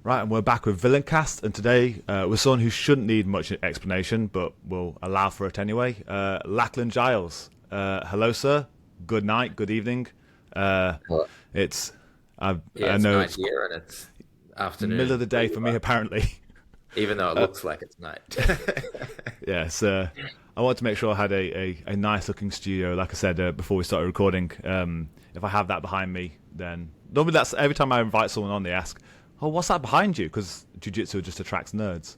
Right, and we're back with Villaincast, and today with someone who shouldn't need much explanation, but will allow for it anyway. Lachlan Giles. Hello, sir. Good night. Good evening. Well, It's I yeah, it's know night it's here and it's middle of afternoon the where day you for me, are, apparently. even though it Uh, looks like it's night. yes, I want to make sure I had a nice looking studio. Like I said before we started recording, if I have that behind me, then normally that's every time I invite someone on, they ask, "Oh, what's that behind you?" Because jiu-jitsu just attracts nerds.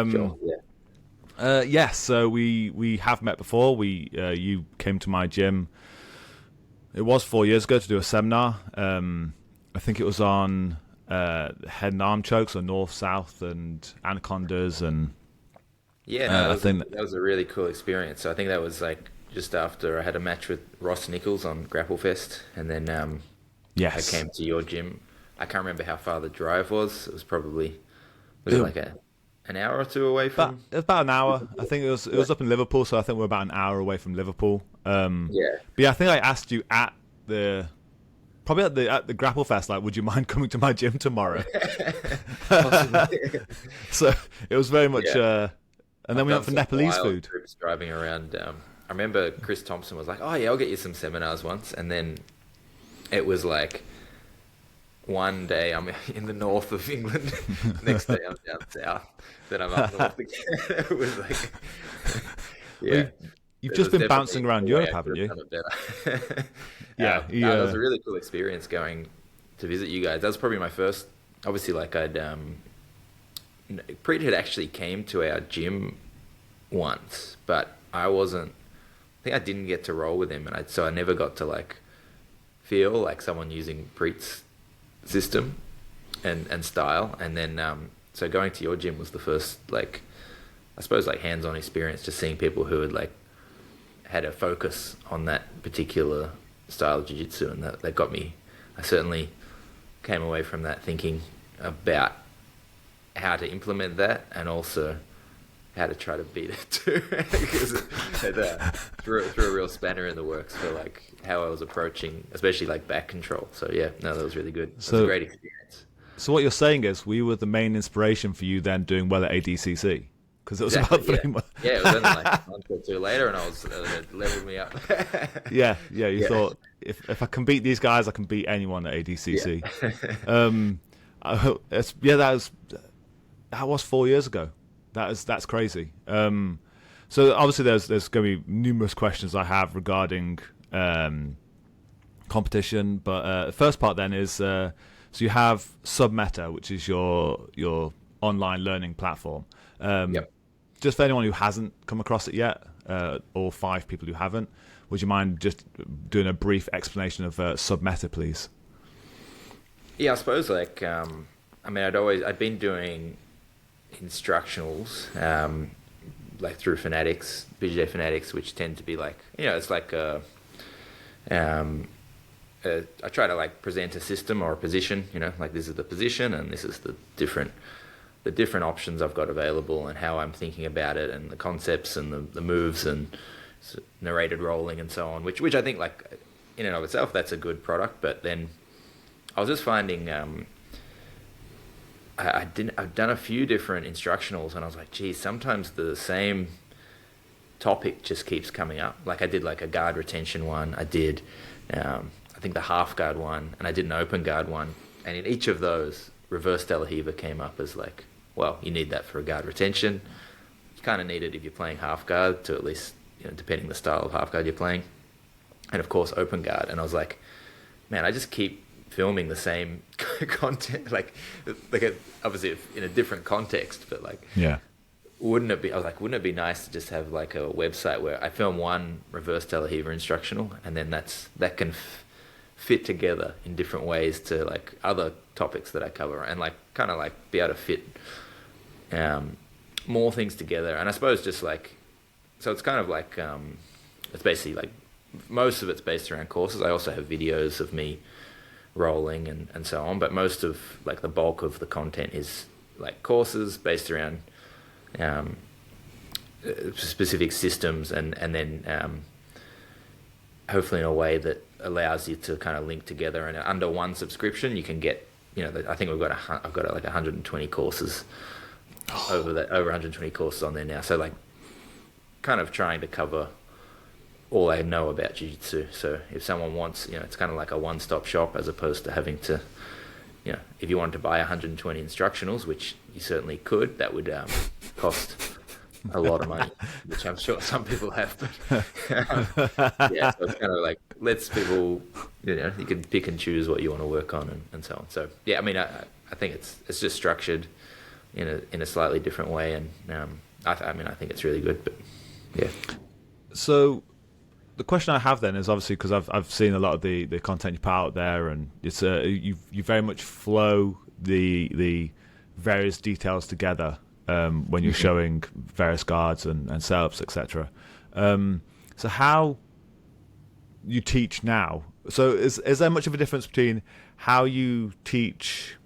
Sure, yeah. Yes, so we have met before. We you came to my gym. It was 4 years ago to do a seminar. I think it was on head and arm chokes, or north, south, and anacondas, and Yeah, no, I think that was a really cool experience. So I think that was like just after I had a match with Ross Nichols on Grapple Fest, and then I yes, came to your gym. I can't remember how far the drive was. It was probably was it it, like an hour or two away from? about an hour. I think it Yeah, was up in Liverpool, so I think we're about an hour away from Liverpool. yeah, But yeah, I think I asked you at the probably at the Grapple Fest, like, would you mind coming to my gym tomorrow? possibly. So it was very much. Yeah. And then I've we went done for some Nepalese wild food. trips driving around. I remember Chris Thompson was like, "Oh yeah, I'll get you some seminars once," and then it was like one day I'm in the north of England, next day I'm down south, then I'm up north again. It was like, Well, yeah, you've there just was been definitely bouncing around a way Europe, I haven't could have you? done it better. Yeah, No, that was a really cool experience going to visit you guys. That was probably my first. Obviously, like Preet had actually came to our gym once, but I wasn't. I think I didn't get to roll with him, and so I never got to like feel like someone using Preet's system and style. And then so going to your gym was the first like I suppose like hands-on experience, just seeing people who had like had a focus on that particular style of jiu-jitsu, and that got me. I certainly came away from that thinking about how to implement that, and also how to try to beat it too, because it threw a real spanner in the works for like how I was approaching, especially like back control. So yeah, no, that was really good. It was a So, great experience. so what you're saying is we were the main inspiration for you then doing well at ADCC because it was about Exactly. Yeah. 3 months. Yeah. It was only like a month or two later, and I was it leveled me up. Yeah. You Yeah. thought if I can beat these guys, I can beat anyone at Yeah. ADCC. Um, yeah, that was 4 years ago. That's crazy. So obviously there's going to be numerous questions I have regarding competition, but the first part then is so you have Subeta, which is your online learning platform. Um, Yep. just for anyone who hasn't come across it yet, or 5 people who haven't, would you mind just doing a brief explanation of Subeta, please? Yeah. I suppose like I mean I'd been doing instructionals like through Fanatics, BJJ Fanatics, which tend to be like it's like um, I try to like present a system or a position, like this is the position and this is the different options I've got available and how I'm thinking about it and the concepts and the moves and narrated rolling and so on, which I think like in and of itself that's a good product. But then I was just finding I've done a few different instructionals and I was like, geez, sometimes the same topic just keeps coming up. Like I did like a guard retention one, I did I think the half guard one, and I did an open guard one, and in each of those reverse De La Riva came up as like, well, you need that for a guard retention. You kind of need it if you're playing half guard to at least, depending the style of half guard you're playing, and of course open guard. And I was like, man, I just keep filming the same content, like obviously in a different context, but like, Yeah. I was like, wouldn't it be nice to just have like a website where I film one reverse De La Riva instructional, and then that can fit together in different ways to like other topics that I cover, and like kind of like be able to fit more things together. And I suppose just like, so it's kind of like it's basically like most of it's based around courses. I also have videos of me rolling and so on, but most of like the bulk of the content is like courses based around specific systems, and then hopefully in a way that allows you to kind of link together, and under one subscription you can get I think I've got like 120 courses over 120 courses on there now. So like kind of trying to cover all I know about jiu-jitsu. So if someone wants, it's kind of like a one-stop shop as opposed to having to, if you wanted to buy 120 instructionals, which you certainly could, that would cost a lot of money, which I'm sure some people have. But yeah, so it's kind of like lets people, you can pick and choose what you want to work on and so on. So yeah, I mean, I think it's just structured in a slightly different way, and I think it's really good. But yeah. So the question I have then is obviously because I've seen a lot of the content you put out there, and it's you very much flow the various details together when you're showing various guards and setups, etc. So how you teach now? So is there much of a difference between how you teach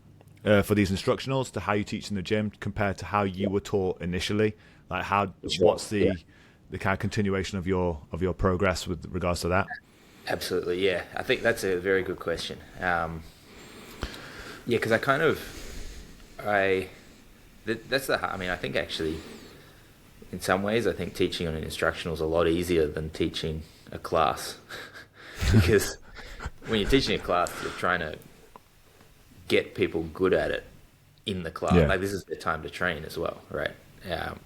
for these instructionals to how you teach in the gym compared to how you were taught initially? Like what's the kind of continuation of your progress with regards to that? Absolutely, yeah. I think that's a very good question. Because I think actually, in some ways, I think teaching on an instructional is a lot easier than teaching a class. Because when you're teaching a class, you're trying to get people good at it in the class. Yeah. Like this is their time to train as well, right?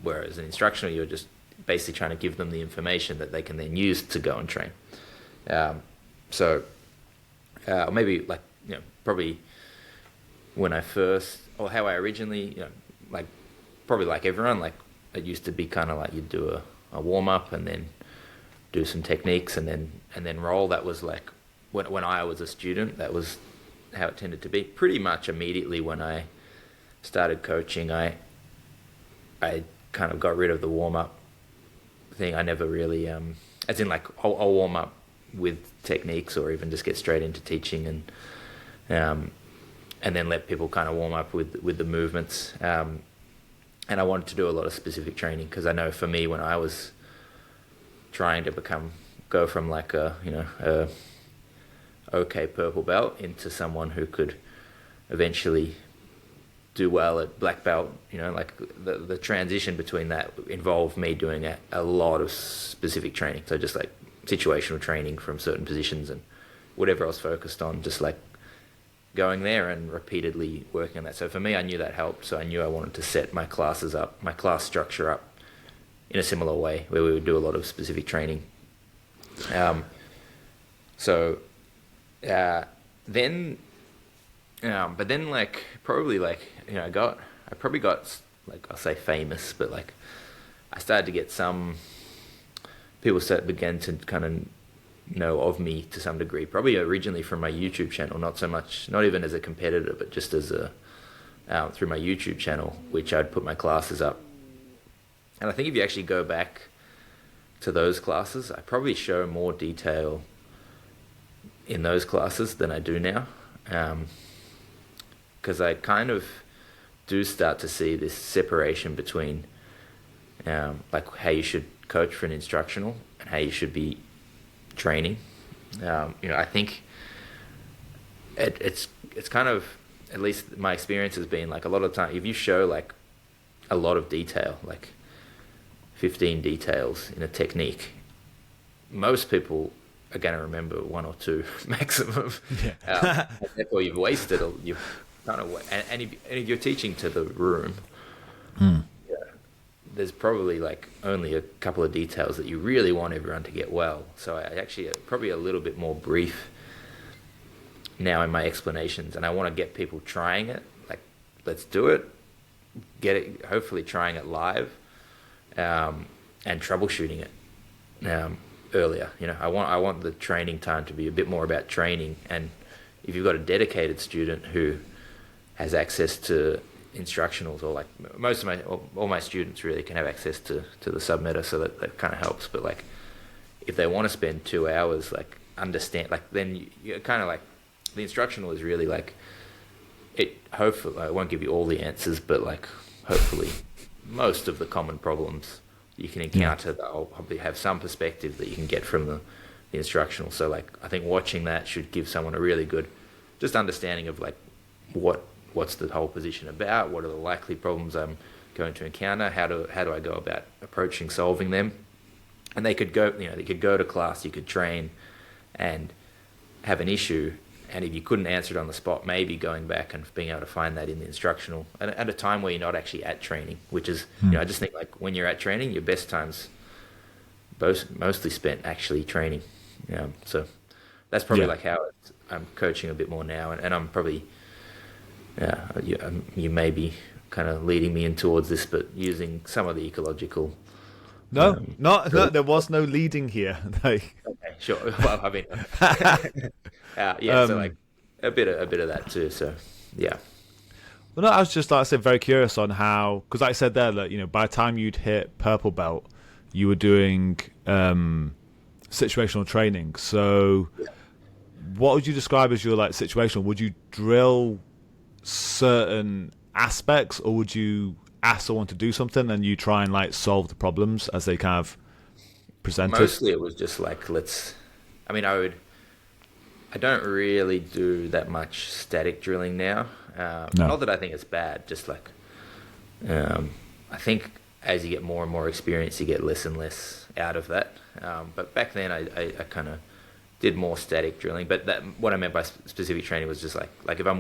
Whereas an instructional, you're just basically trying to give them the information that they can then use to go and train. Or maybe like, probably when I first, or how I originally, like probably like everyone, like it used to be kind of like you'd do a warm up and then do some techniques and then roll. That was like when I was a student, that was how it tended to be. Pretty much immediately when I started coaching, I kind of got rid of the warm up thing. I never really, as in like I'll warm up with techniques or even just get straight into teaching and then let people kind of warm up with the movements. And I wanted to do a lot of specific training because I know for me when I was trying to go from like a okay purple belt into someone who could eventually do well at black belt, like the transition between that involved me doing a lot of specific training. So just like situational training from certain positions and whatever I was focused on, just like going there and repeatedly working on that. So for me, I knew that helped. So I knew I wanted to set my class structure up in a similar way where we would do a lot of specific training. But then like probably like, I probably got like, I'll say famous, but like I started to get some people began to kind of know of me to some degree, probably originally from my YouTube channel, not even as a competitor, but just as through my YouTube channel, which I'd put my classes up. And I think if you actually go back to those classes, I probably show more detail in those classes than I do now. Because I kind of do start to see this separation between like how you should coach for an instructional and how you should be training. I think it's kind of, at least my experience has been like a lot of time, if you show like a lot of detail, like 15 details in a technique, most people are going to remember one or two maximum. Yeah. Therefore you've wasted, you've kind of, and if you're teaching to the room, there's probably like only a couple of details that you really want everyone to get well. So I actually probably a little bit more brief now in my explanations, and I want to get people trying it. Like, let's do it, get it, hopefully trying it live, and troubleshooting it earlier. I want the training time to be a bit more about training. And if you've got a dedicated student who has access to instructionals, or like all my students really can have access to the Subeta, so that kind of helps. But like if they want to spend 2 hours like understand, like then you kind of like the instructional is really like it. Hopefully I won't give you all the answers, but like hopefully most of the common problems you can encounter, they'll probably have some perspective that you can get from the instructional. So like I think watching that should give someone a really good just understanding of like what's the whole position about? What are the likely problems I'm going to encounter? How do I go about approaching solving them? And they could go to class, you could train and have an issue, and if you couldn't answer it on the spot, maybe going back and being able to find that in the instructional at a time where you're not actually at training, which is, I just think like when you're at training, your best time's mostly spent actually training. So that's probably like how I'm coaching a bit more now, and I'm probably, you may be kind of leading me in towards this, but using some of the ecological. No, there was no leading here. Okay, sure. Well, I mean, so like a bit of that too. So, yeah. Well, no, I was just, like I said, very curious on how, because like I said there that, by the time you'd hit purple belt, you were doing situational training. So, what would you describe as your like situational? Would you drill certain aspects, or would you ask someone to do something and you try and like solve the problems as they kind of presented? Mostly it was just like, I don't really do that much static drilling now. No. Not that I think it's bad, just like, I think as you get more and more experience, you get less and less out of that. But back then I kind of did more static drilling, but what I meant by specific training was just like if I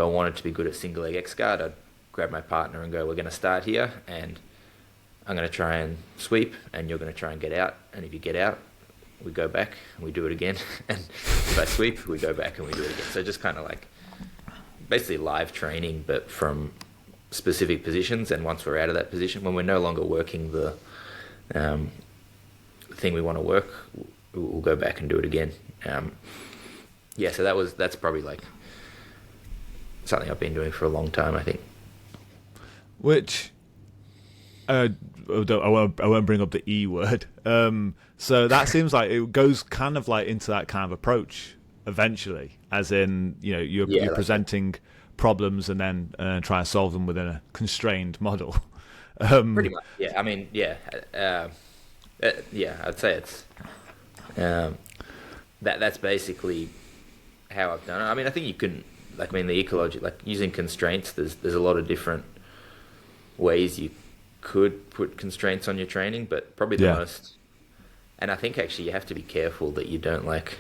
wanted to be good at single leg X guard, I'd grab my partner and go, we're going to start here, and I'm going to try and sweep, and you're going to try and get out. And if you get out, we go back and we do it again. And if I sweep, we go back and we do it again. So just kind of like basically live training, but from specific positions. And once we're out of that position, when we're no longer working the thing we want to work, we'll go back and do it again. So that's probably like something I've been doing for a long time, I think. Which I won't bring up the E word. So that seems like it goes kind of like into that kind of approach eventually, as in you're presenting problems and then try and solve them within a constrained model. Pretty much, yeah. I mean, I'd say it's that's basically how I've done it. I mean, I think you can the ecology, like using constraints. There's a lot of different ways you could put constraints on your training, but probably the most, and I think actually you have to be careful that you don't like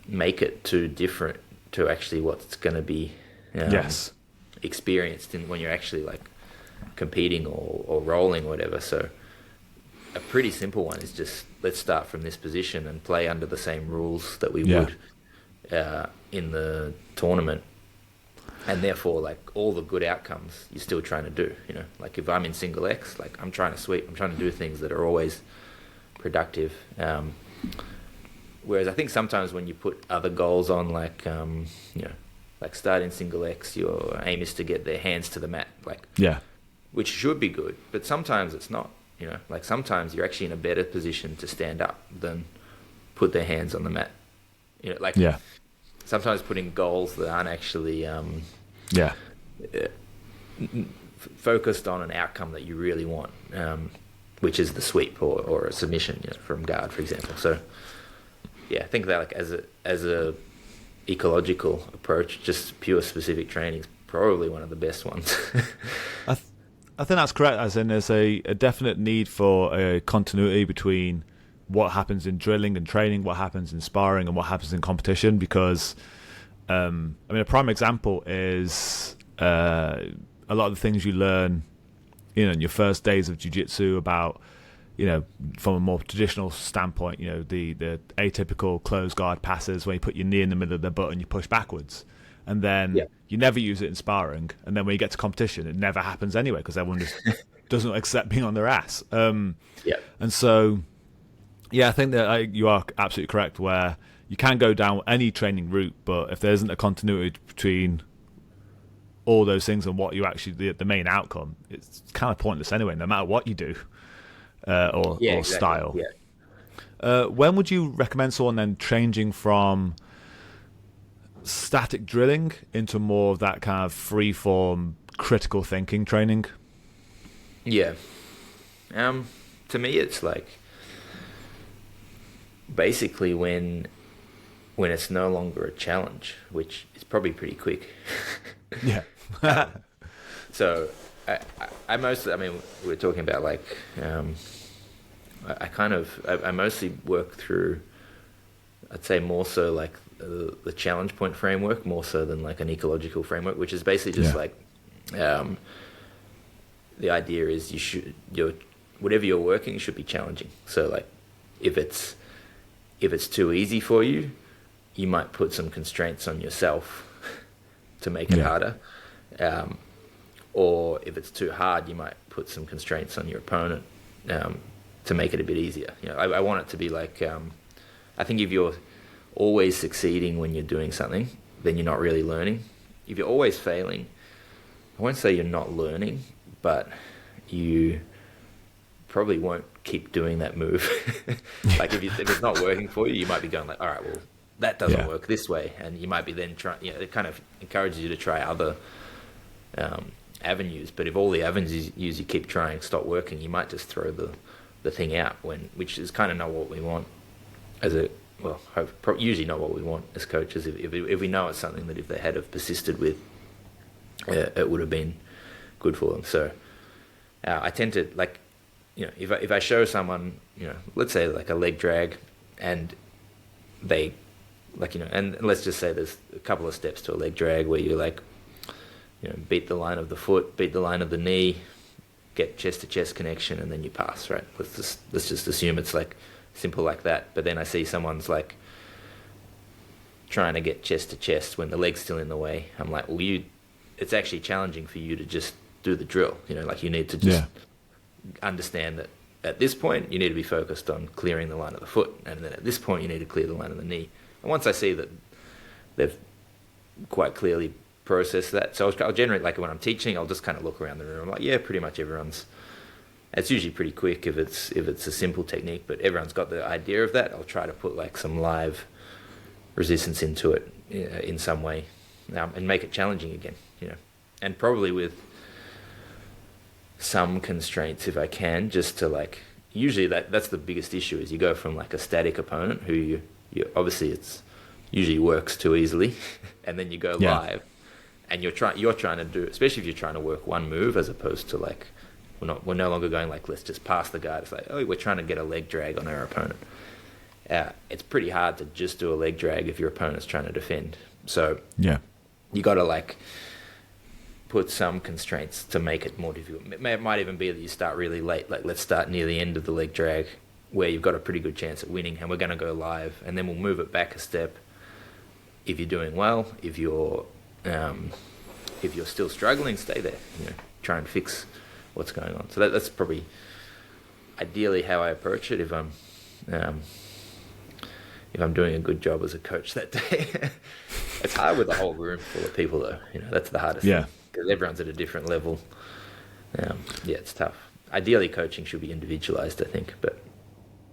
make it too different to actually what's going to be experienced when you're actually like competing or rolling or whatever. So a pretty simple one is just, let's start from this position and play under the same rules that we would in the tournament. And therefore, like, all the good outcomes you're still trying to do, Like, if I'm in single X, like, I'm trying to sweep. I'm trying to do things that are always productive. Whereas I think sometimes when you put other goals on, like, like start in single X, your aim is to get their hands to the mat, which should be good. But sometimes it's not, Like, sometimes you're actually in a better position to stand up than put their hands on the mat. Sometimes putting goals that aren't actually focused on an outcome that you really want, which is the sweep or a submission from guard, for example. So I think that like as a ecological approach, just pure specific training is probably one of the best ones. I think that's correct, as in there's a definite need for a continuity between what happens in drilling and training, what happens in sparring, and what happens in competition. Because, a prime example is a lot of the things you learn, in your first days of jiu-jitsu about, from a more traditional standpoint, the atypical closed guard passes where you put your knee in the middle of the butt and you push backwards. And then you never use it in sparring. And then when you get to competition, it never happens anyway because everyone just doesn't accept being on their ass. And so... I think that you are absolutely correct, where you can go down any training route, but if there isn't a continuity between all those things and what you actually, the main outcome, it's kind of pointless anyway, no matter what you do or exactly. style. When would you recommend someone then changing from static drilling into more of that kind of free-form critical thinking training? To me, it's like, basically when when it's no longer a challenge, which is probably pretty quick. Yeah. So I mostly, I mean, we were talking about like, I mostly work through, I'd say more so like the challenge point framework, more so than like an ecological framework, which is basically just like, the idea is whatever you're working should be challenging. So like if it's too easy for you, you might put some constraints on yourself to make it harder. Or if it's too hard, you might put some constraints on your opponent to make it a bit easier. You know, I want it to be like, I think if you're always succeeding when you're doing something, then you're not really learning. If you're always failing, I won't say you're not learning, but you probably won't keep doing that move. Like if it's not working for you, you might be going like, all right, well, that doesn't work this way. And you might be then trying, you know, it kind of encourages you to try other avenues. But if all the avenues you keep trying stop working, you might just throw the thing out, which is kind of not what we want usually not what we want as coaches. If we know it's something that if they had have persisted with, it would have been good for them. So I tend to like, you know, if I show someone, you know, let's say like a leg drag, and they like, you know, and let's just say there's a couple of steps to a leg drag where you like, you know, beat the line of the foot, beat the line of the knee, get chest to chest connection, and then you pass, right? Let's just assume it's like simple like that. But then I see someone's like trying to get chest to chest when the leg's still in the way. I'm like, well, it's actually challenging for you to just do the drill. You know, like you need to just understand that at this point you need to be focused on clearing the line of the foot, and then at this point you need to clear the line of the knee. And once I see that they've quite clearly processed that, so I'll generate, like when I'm teaching, I'll just kind of look around the room. I'm like, yeah, pretty much everyone's. It's usually pretty quick if it's a simple technique, but everyone's got the idea of that. I'll try to put like some live resistance into it in some way, and make it challenging again, you know, and probably with some constraints if I can, just to like, usually that's the biggest issue, is you go from like a static opponent who you obviously it's usually works too easily, and then you go live, and you're trying to do, especially if you're trying to work one move as opposed to like, we're no longer going like, let's just pass the guard. It's like, oh, we're trying to get a leg drag on our opponent. It's pretty hard to just do a leg drag if your opponent's trying to defend. So you got to like put some constraints to make it more difficult. It might even be that you start really late. Like let's start near the end of the leg drag where you've got a pretty good chance at winning, and we're going to go live, and then we'll move it back a step if you're doing well. If you're still struggling, stay there. You know, try and fix what's going on. So that's probably ideally how I approach it if I'm doing a good job as a coach that day. It's hard with a whole room full of people though. You know, that's the hardest thing, because everyone's at a different level. It's tough. Ideally coaching should be individualized, I think, but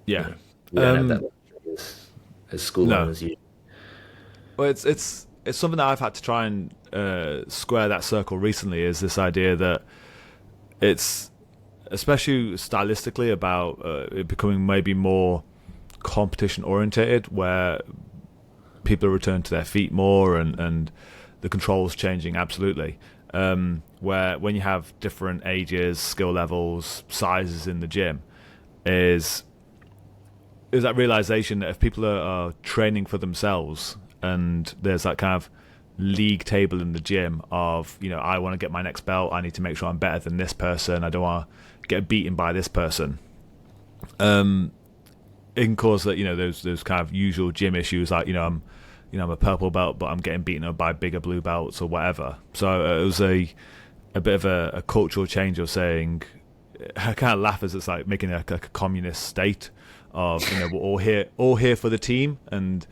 you know, we don't have that luxury as school owners usually. Well, it's something that I've had to try and square that circle recently, is this idea that it's, especially stylistically, about it becoming maybe more competition orientated, where people are returning to their feet more, and the controls changing absolutely. Where when you have different ages, skill levels, sizes in the gym, is that realization that if people are training for themselves, and there's that kind of league table in the gym of, you know, I want to get my next belt, I need to make sure I'm better than this person, I don't want to get beaten by this person. It can cause that, you know, those kind of usual gym issues, like, I'm a purple belt, but I'm getting beaten up by bigger blue belts or whatever. So it was a bit of a cultural change of saying, I kind of laugh as it's like making a communist state of, you know, we're all here for the team, and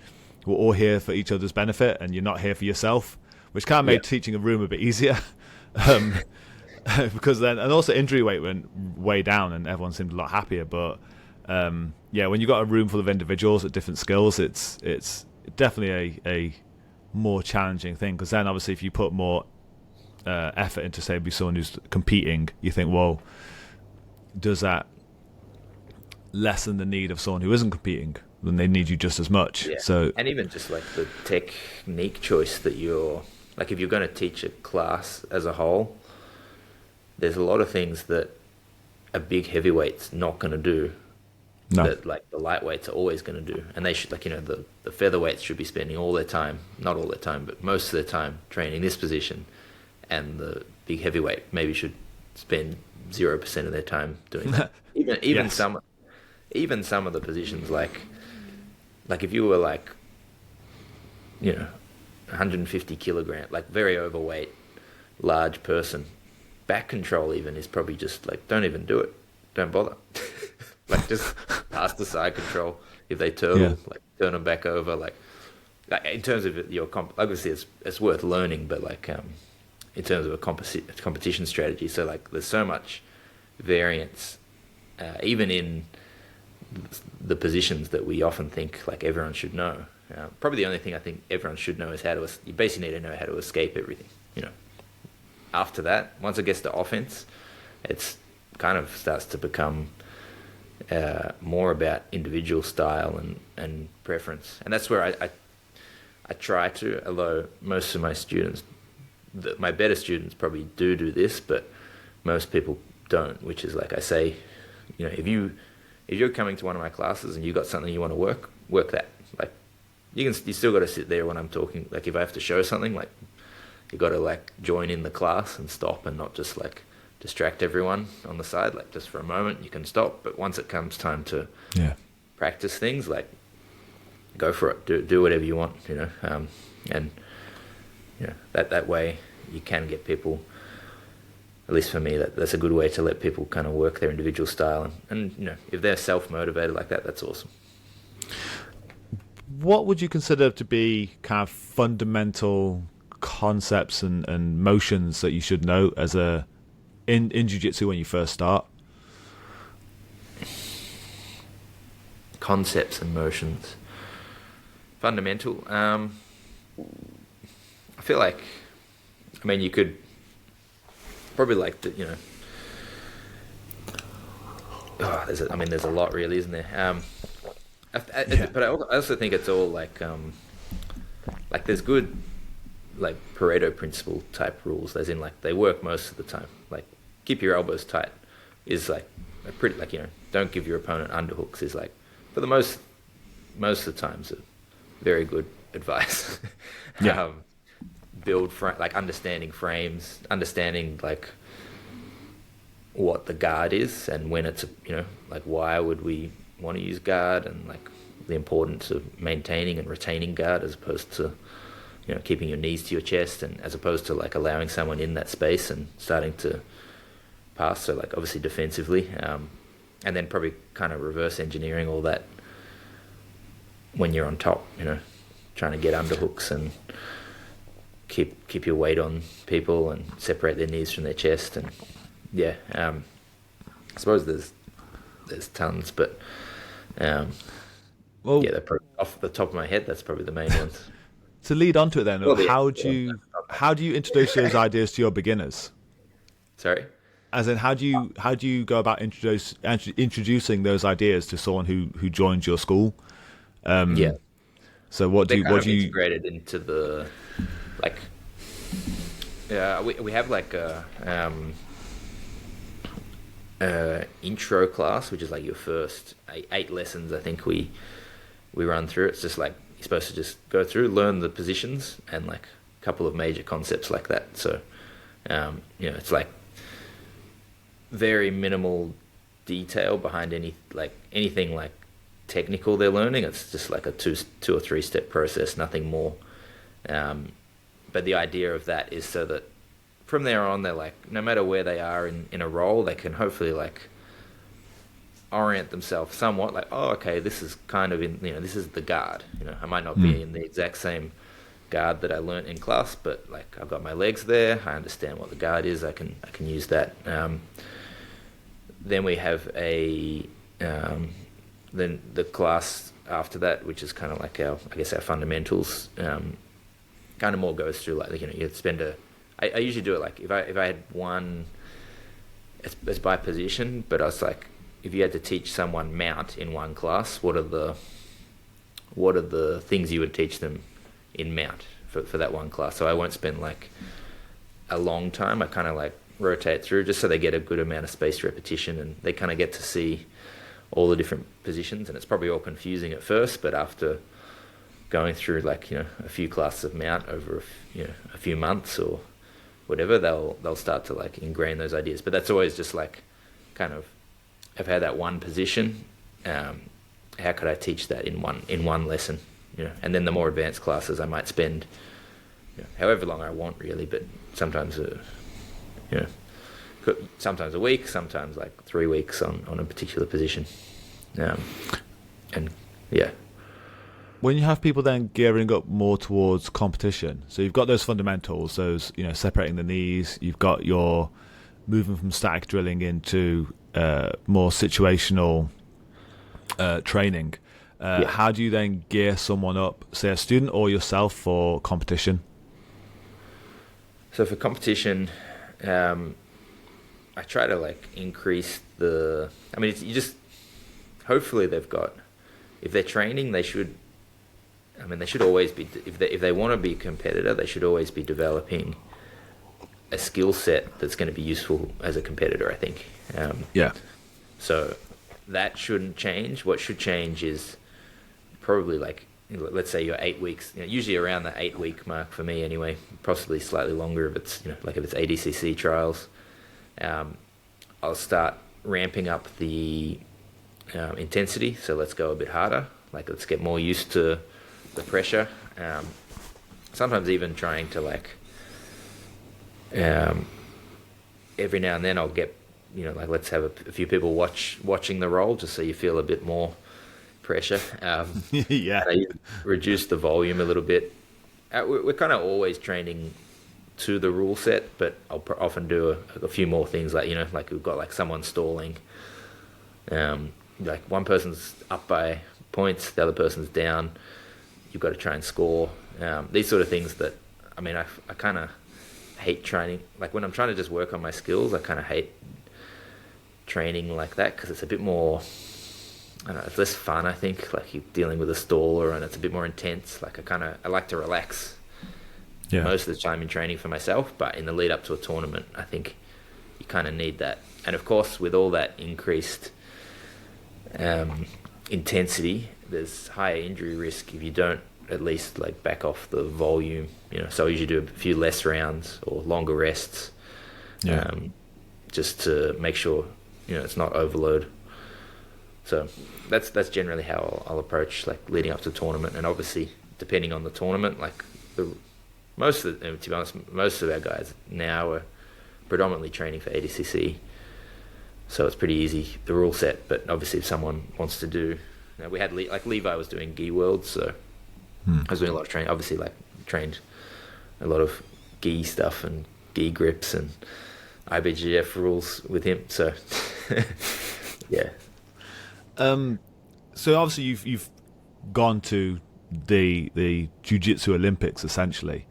we're all here for each other's benefit, and you're not here for yourself, which kind of made teaching a room a bit easier. Because then, and also injury rate went way down and everyone seemed a lot happier. But when you've got a room full of individuals at different skills, it's definitely a more challenging thing, because then obviously if you put more effort into, say, be someone who's competing, you think, well, does that lessen the need of someone who isn't competing? then they need you just as much. Yeah. So And even just like the technique choice that you're like, if you're going to teach a class as a whole, there's a lot of things that a big heavyweight's not going to do that like the lightweights are always going to do. And they should, like, you know, the featherweights should be spending all their time, not all their time, but most of their time training this position. And the big heavyweight maybe should spend 0% of their time doing that. Even Yes. some of the positions, like if you were like, you know, 150 kilogram, like very overweight, large person, back control even is probably just like, don't even do it. Don't bother. Like just pass the side control. If they turtle, like turn them back over. Like in terms of your obviously it's worth learning, but like in terms of a competition strategy. So like there's so much variance, even in the positions that we often think like everyone should know. Probably the only thing I think everyone should know is you basically need to know how to escape everything. You know, after that, once it gets to offense, it's kind of starts to become more about individual style and preference. And that's where I try to, although most of my students, my better students probably do this, but most people don't, which is like I say, you know, if you're coming to one of my classes and you got something you want to work that. Like you still got to sit there when I'm talking. Like if I have to show something, like you got to like join in the class and stop and not just like distract everyone on the side. Like just for a moment you can stop, but once it comes time to practice things, like go for it. Do whatever you want, you know. And you know that way you can get people. At least for me, that's a good way to let people kind of work their individual style. And you know, if they're self-motivated like that, that's awesome. What would you consider to be kind of fundamental concepts and motions that you should know as in jiu-jitsu when you first start? Concepts and motions. Fundamental. I feel like, I mean, you could probably like the, you know, there's a lot really, isn't there? But I also think it's all like there's good like Pareto principle type rules, as in like they work most of the time. Like keep your elbows tight is like a pretty, like, you know, don't give your opponent underhooks is like for the most of the times very good advice. Build like understanding frames, understanding like what the guard is and when it's, you know, like why would we want to use guard, and like the importance of maintaining and retaining guard as opposed to, you know, keeping your knees to your chest, and as opposed to like allowing someone in that space and starting to pass. So like obviously defensively, and then probably kind of reverse engineering all that when you're on top, you know, trying to get underhooks and keep your weight on people and separate their knees from their chest. And I suppose there's tons, but off the top of my head, that's probably the main ones. To lead on to it then, how do you introduce those ideas to your beginners? Sorry? As in, how do you go about introducing those ideas to someone who joins your school? So what do you integrated into the, like, we have like a intro class, which is like your first 8 lessons. I think we run through. It's just like you're supposed to just go through, learn the positions and like a couple of major concepts like that. So you know, it's like very minimal detail behind anything like technical they're learning. It's just like a 2 or 3 step process, nothing more. But the idea of that is so that from there on, they're like, no matter where they are in a role, they can hopefully like orient themselves somewhat, like, oh, okay, this is kind of in, you know, this is the guard. You know, I might not be in the exact same guard that I learnt in class, but like I've got my legs there. I understand what the guard is. I can use that. Then we have then the class after that, which is kind of like our fundamentals. Kind of more goes through like, you know, you spend I usually do it like if I had one, it's by position, but I was like, if you had to teach someone mount in one class, what are the what are the things you would teach them in mount for that one class. So I won't spend like a long time. I kind of like rotate through just so they get a good amount of spaced repetition and they kind of get to see all the different positions. And it's probably all confusing at first, but after going through like, you know, a few classes of mount over a few months or whatever, they'll start to like ingrain those ideas. But that's always just like kind of, I've had that one position. How could I teach that in one lesson? You know, and then the more advanced classes I might spend, you know, however long I want really, but sometimes sometimes a week, sometimes like 3 weeks on a particular position. And yeah. When you have people then gearing up more towards competition, so you've got those fundamentals, those, you know, separating the knees, you've got your moving from static drilling into more situational training. How do you then gear someone up, say a student or yourself, for competition? So for competition, I try to like increase the. I mean, you just hopefully they've got. If they're training, they should. I mean, they should always be. If they want to be a competitor, they should always be developing a skill set that's going to be useful as a competitor, I think. So that shouldn't change. What should change is probably like, let's say you're 8 weeks, you know, usually around the 8 week mark for me anyway, possibly slightly longer if it's, you know, like if it's ADCC trials. I'll start ramping up the intensity. So let's go a bit harder. Like let's get more used to the pressure. Sometimes even trying to like, every now and then I'll get, you know, like let's have a few people watching the roll just so you feel a bit more pressure. Yeah. And I reduce the volume a little bit. We're kind of always training to the rule set, but I'll often do a few more things, like, you know, like we've got like someone stalling. Like one person's up by points, the other person's down. You've got to try and score. These sort of things that, I mean, I kind of hate training. Like when I'm trying to just work on my skills, I kind of hate training like that because it's a bit more, I don't know, it's less fun, I think. Like you're dealing with a staller and it's a bit more intense. Like I like to relax most of the time in training for myself, but in the lead up to a tournament, I think you kind of need that. And of course, with all that increased intensity, there's higher injury risk if you don't at least like back off the volume, you know. So I usually do a few less rounds or longer rests, just to make sure, you know, it's not overload. So that's generally how I'll approach like leading up to the tournament. And obviously depending on the tournament, like to be honest, most of our guys now are predominantly training for ADCC, so it's pretty easy, the rule set. But obviously if someone wants to do, you know, we had like Levi was doing gi worlds, so I was doing a lot of training, obviously, like trained a lot of gi stuff and gi grips and IBGF rules with him, so yeah. So obviously you've gone to the JiuJitsu Olympics essentially.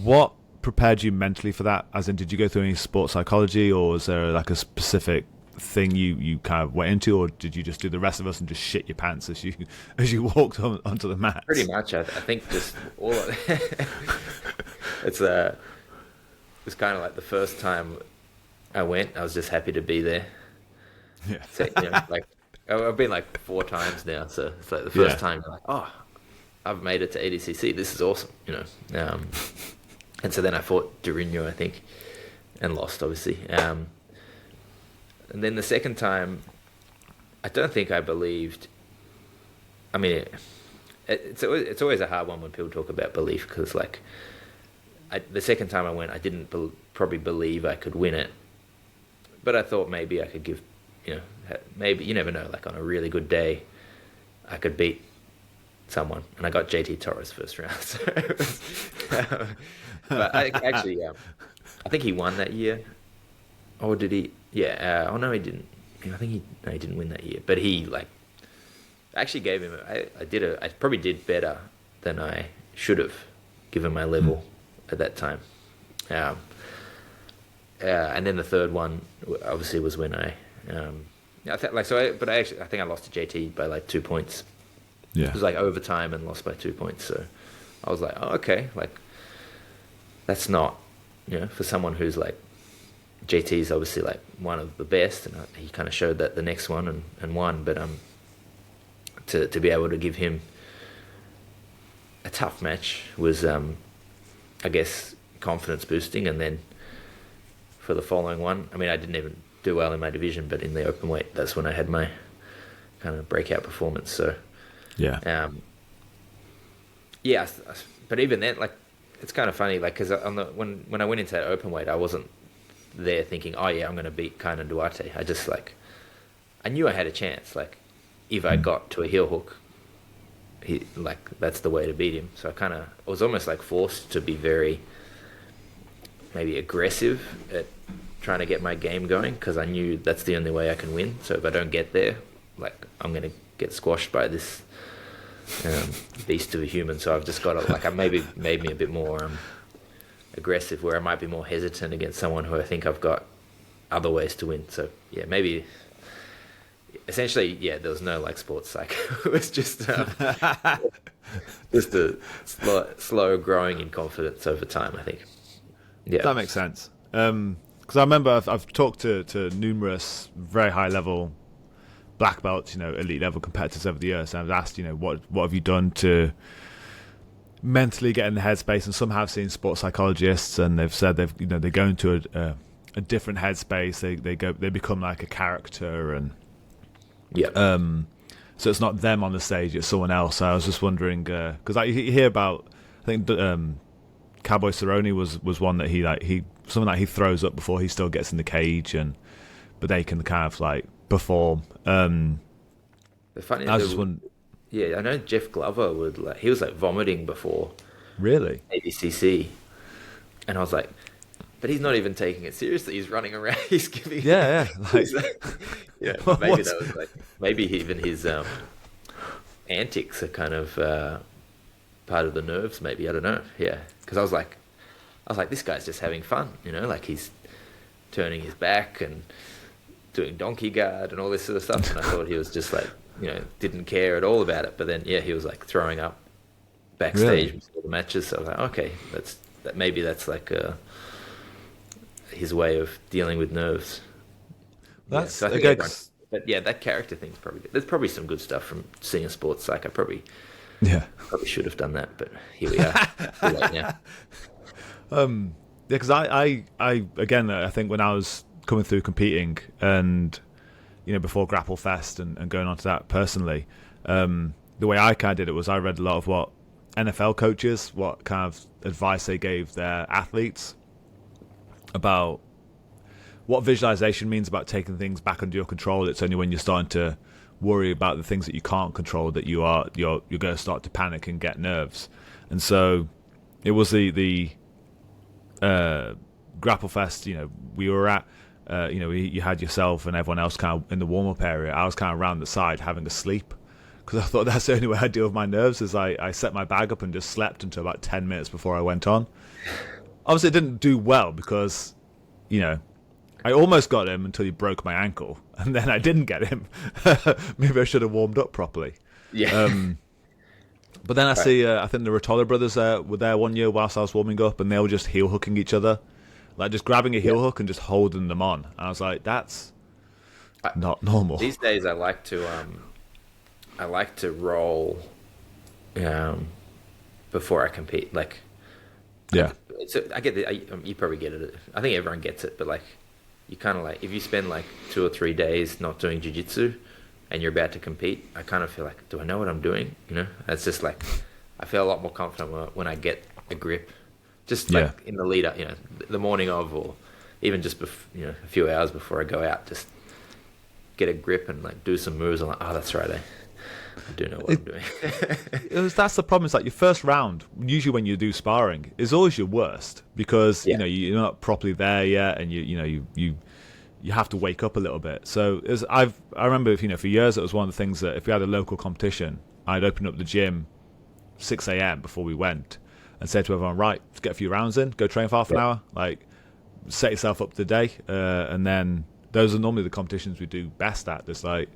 What prepared you mentally for that? As in, did you go through any sports psychology, or was there like a specific thing you kind of went into, or did you just do the rest of us and just shit your pants as you walked onto the mat? Pretty much, I think just all of it. It's kind of like the first time I went, I was just happy to be there. Yeah. So, you know, like I've been like 4 times now, so it's like the first time you're like, oh, I've made it to ADCC. This is awesome, you know. And so then I fought Durinho, I think, and lost, obviously. And then the second time, I don't think I believed. I mean, it's always a hard one when people talk about belief, because like the second time I went, I didn't probably believe I could win it, but I thought maybe I could give, you know, maybe, you never know, like on a really good day, I could beat someone. And I got JT Torres first round. So but I think he won that year. Or did he? Yeah. Oh no, he didn't. I think he didn't win that year. But he like actually gave him. I probably did better than I should have, given my level at that time. And then the third one obviously was when I think I lost to JT by like 2 points. Yeah. It was like overtime and lost by 2 points. So I was like, oh, okay, like that's not, for someone who's like, JT is obviously like one of the best, and he kind of showed that the next one and won. But to be able to give him a tough match was, I guess, confidence boosting. And then for the following one, I mean, I didn't even do well in my division, but in the open weight, that's when I had my kind of breakout performance. So yeah, yeah. But even then, like, it's kind of funny, like, because when I went into that open weight, I wasn't there thinking, oh yeah, I'm going to beat Kainan Duarte. I just like, I knew I had a chance. Like, if I got to a heel hook, that's the way to beat him. So I was almost like forced to be very maybe aggressive at trying to get my game going, because I knew that's the only way I can win. So if I don't get there, like, I'm going to get squashed by this beast of a human. So I've just got to, like, I maybe made me a bit more aggressive, where I might be more hesitant against someone who I think I've got other ways to win. So yeah, maybe essentially, yeah, there was no like sports psych. It was just a slow growing in confidence over time, I think. Yeah, that makes sense. Because I remember I've talked to numerous very high level black belts, elite level competitors over the years, and I've asked, what have you done to mentally get in the headspace? And some have seen sports psychologists, and they've said they go into a different headspace. They become like a character, and yeah. So it's not them on the stage; it's someone else. So I was just wondering, because you hear about, I think Cowboy Cerrone was one that he something like he throws up before he still gets in the cage, but they can kind of like perform. The funny, I was just wondering, yeah, I know Jeff Glover he was like vomiting before really ADCC, and I was like, but he's not even taking it seriously. He's running around. He's giving. Yeah. Like, yeah. Maybe that was like, maybe even his antics are kind of part of the nerves. Maybe, I don't know. Yeah, because I was like, this guy's just having fun. Like, he's turning his back and doing donkey guard and all this sort of stuff. And I thought he was just like, didn't care at all about it. But then, yeah, he was like throwing up backstage before the matches. So I was like, okay, maybe that's like his way of dealing with nerves. That's so I think but yeah, that character thing's probably good. There's probably some good stuff from seeing a sports psych. I probably should have done that, but here we are. Too late now. Yeah, because I again, I think when I was coming through competing, and before Grapple Fest and going on to that personally, the way I kind of did it was I read a lot of what NFL coaches, what kind of advice they gave their athletes about what visualization means, about taking things back under your control. It's only when you're starting to worry about the things that you can't control that you're going to start to panic and get nerves. And so it was the Grapple Fest. We were at. You had yourself and everyone else kind of in the warm-up area. I was kind of around the side having a sleep, because I thought that's the only way I deal with my nerves, is I set my bag up and just slept until about 10 minutes before I went on. Obviously, it didn't do well because, I almost got him until he broke my ankle, and then I didn't get him. Maybe I should have warmed up properly. Yeah. But then I see, I think the Rotolo brothers were there one year whilst I was warming up, and they were just heel hooking each other. Like, just grabbing a heel hook and just holding them on. And I was like, that's not normal. These days, I like to roll before I compete. Like, yeah. I get it. You probably get it. I think everyone gets it. But like, you kind of like, if you spend like 2 or 3 days not doing jiu-jitsu and you're about to compete, I kind of feel like, do I know what I'm doing? It's just like, I feel a lot more confident when I get a grip. Just like in the lead up, the morning of, or even just a few hours before I go out, just get a grip and like do some moves. I'm like, oh, that's right, I do know what I'm doing. That's the problem. It's like your first round, usually when you do sparring, is always your worst, because you're not properly there yet, and you have to wake up a little bit. So I remember for years it was one of the things that if we had a local competition, I'd open up the gym 6 a.m. before we went, and said to everyone, right, let's get a few rounds in, go train for half an hour, like set yourself up for the day, and then those are normally the competitions we do best at. There's like,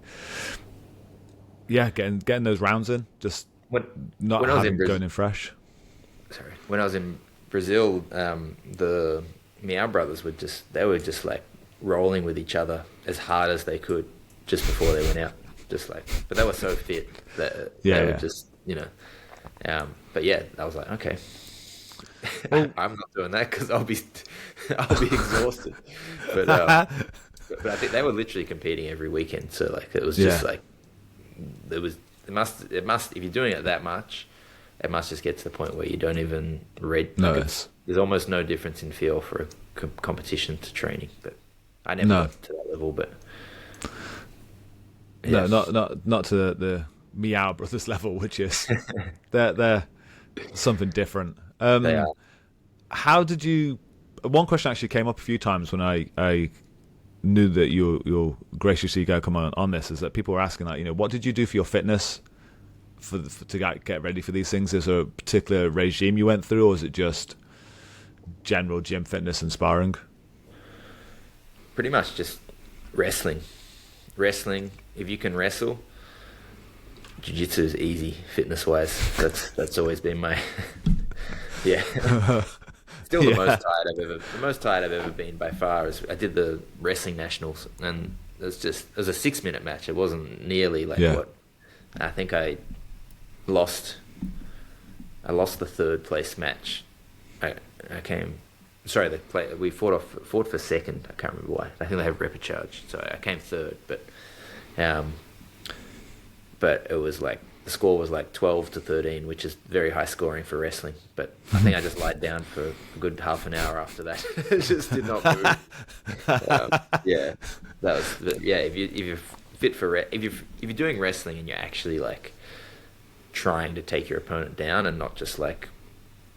yeah, getting those rounds in, just when not when I was in having going in fresh. when I was in Brazil, the Meow brothers they were just like rolling with each other as hard as they could just before they went out. Just like, but they were so fit that they were just, but yeah, I was like, okay, Well, I'm not doing that because I'll be exhausted. But I think they were literally competing every weekend. So like, it was just like, it must, if you're doing it that much, it must just get to the point where you don't even notice. There's almost no difference in feel for a competition to training. But I never got to that level, but. Yeah. No, not to the Meow Brothers level, which is they're something different. They are. How did you? One question actually came up a few times when I knew that you're graciously going to come on this, is that people were asking, like, what did you do for your fitness to get ready for these things? Is there a particular regime you went through, or is it just general gym fitness and sparring? Pretty much just wrestling. If you can wrestle, jiu-jitsu is easy fitness-wise. That's always been my Still the most tired I've ever been by far is I did the wrestling nationals, and it was a 6-minute match. It wasn't nearly like what I think I lost the third place match. We fought for second. I can't remember why. I think they have repechage, so I came third. But it was like the score was like 12-13, which is very high scoring for wrestling. But I think I just lied down for a good half an hour after that. It just did not move. That was if you're fit for if you're doing wrestling and you're actually like trying to take your opponent down and not just like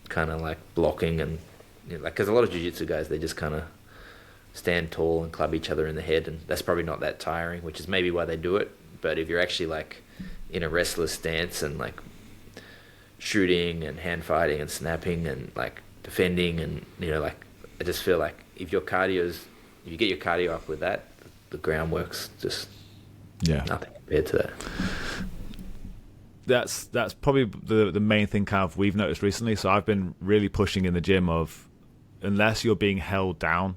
kind of like blocking and. Like, because a lot of jiu-jitsu guys, they just kind of stand tall and club each other in the head, and that's probably not that tiring, which is maybe why they do it. But if you're actually like in a wrestler's stance and like shooting and hand fighting and snapping and like defending and like, I just feel like if you get your cardio up with that, the groundwork's just nothing compared to that. That's probably the main thing kind of we've noticed recently. So I've been really pushing in the gym of, unless you're being held down,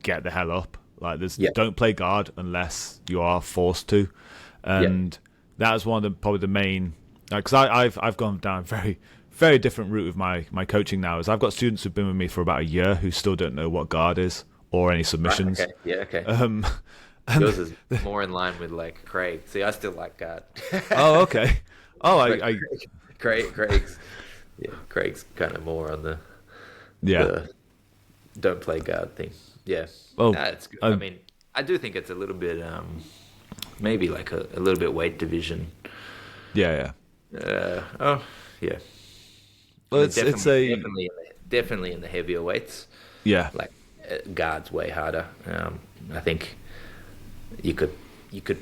get the hell up. Like, don't play guard unless you are forced to. And that is one of probably the main, because I've gone down a very, very different route with my coaching now. Is I've got students who've been with me for about a year who still don't know what guard is or any submissions. Right, okay. Yours is more in line with like Craig. See, I still like guard. Oh, okay. Oh, Craig's kind of more on the don't play guard thing. Yeah. Oh, it's good. I mean, I do think it's a little bit maybe like a little bit weight division. Yeah. Well, it's definitely in the heavier weights. Yeah. Like guard's way harder. I think you could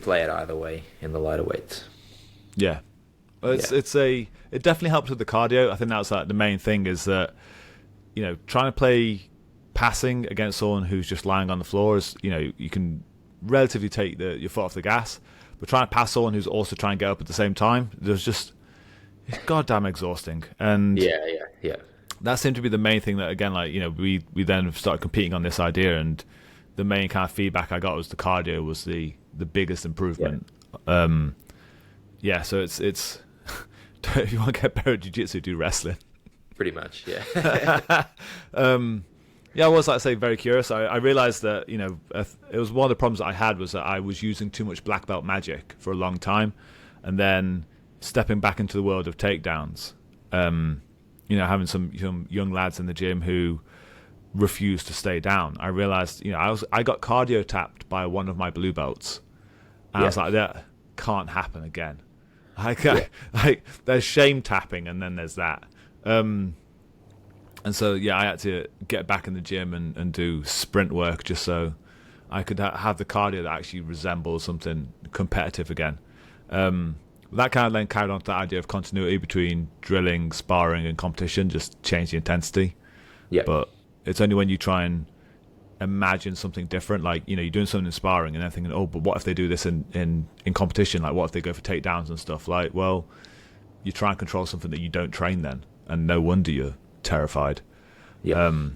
play it either way in the lighter weights. Yeah. Well, it definitely helps with the cardio. I think that's like the main thing, is that trying to play passing against someone who's just lying on the floor is, you can relatively take your foot off the gas, but trying to pass someone who's also trying to get up at the same time, it's goddamn exhausting. And yeah. That seemed to be the main thing that, again, like, we then started competing on this idea, and the main kind of feedback I got was the cardio was the biggest improvement. So it's if you want to get better at jiu-jitsu, do wrestling. Pretty much, yeah. I was, like I say, very curious. I realized that, it was one of the problems that I had was that I was using too much black belt magic for a long time, and then stepping back into the world of takedowns, having some young lads in the gym who refused to stay down. I realized, I got cardio tapped by one of my blue belts, and I was like, that can't happen again. There's shame tapping, and then there's that. And so, I had to get back in the gym and do sprint work just so I could have the cardio that actually resembles something competitive again. That kind of then carried on to the idea of continuity between drilling, sparring, and competition, just change the intensity. Yeah. But it's only when you try and imagine something different. Like, you know, you're doing something inspiring and then thinking, oh, but what if they do this in competition? Like, what if they go for takedowns and stuff? Like, well, you try and control something that you don't train then, and no wonder you're terrified. Yeah.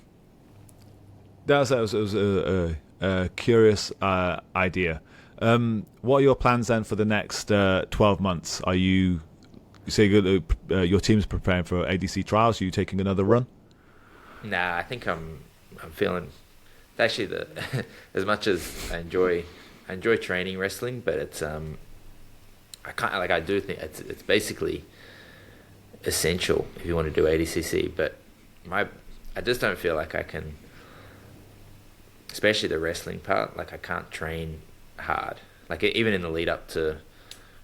That was a curious idea. What are your plans then for the next 12 months? Are you say your team's preparing for ADC trials? Are you taking another run? Nah, I think I'm feeling actually the as much as I enjoy training wrestling, but it's I can't like I do think it's basically essential if you want to do ADCC, but I just don't feel like I can, especially the wrestling part, like I can't train hard. Like even in the lead up to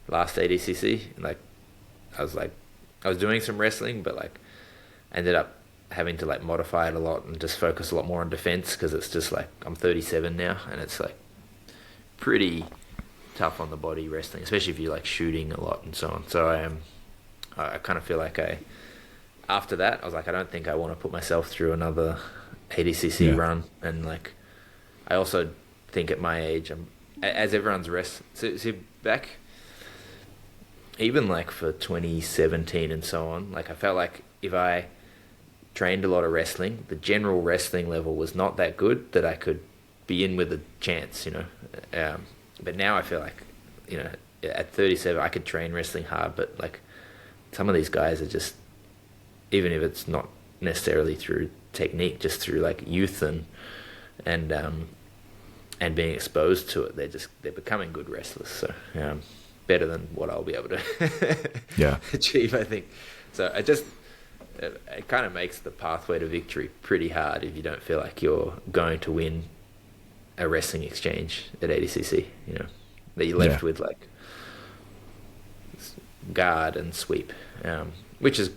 last ADCC, like I was doing some wrestling, but like ended up having to like modify it a lot and just focus a lot more on defense, because it's just like I'm 37 now and it's like pretty tough on the body wrestling, especially if you're like shooting a lot and so on. So I kind of feel like after that I was like, I don't think I want to put myself through another ADCC run. And like I also think at my age, as everyone's see back even like for 2017 and so on, like I felt like if I trained a lot of wrestling, the general wrestling level was not that good that I could be in with a chance, you know. But now I feel like, you know, at 37 I could train wrestling hard, but like some of these guys are just, even if it's not necessarily through technique, just through like youth and being exposed to it, they're becoming good wrestlers. So better than what I'll be able to achieve, I think. So it kind of makes the pathway to victory pretty hard if you don't feel like you're going to win a wrestling exchange at ADCC, you know, that you're left with like guard and sweep, which is,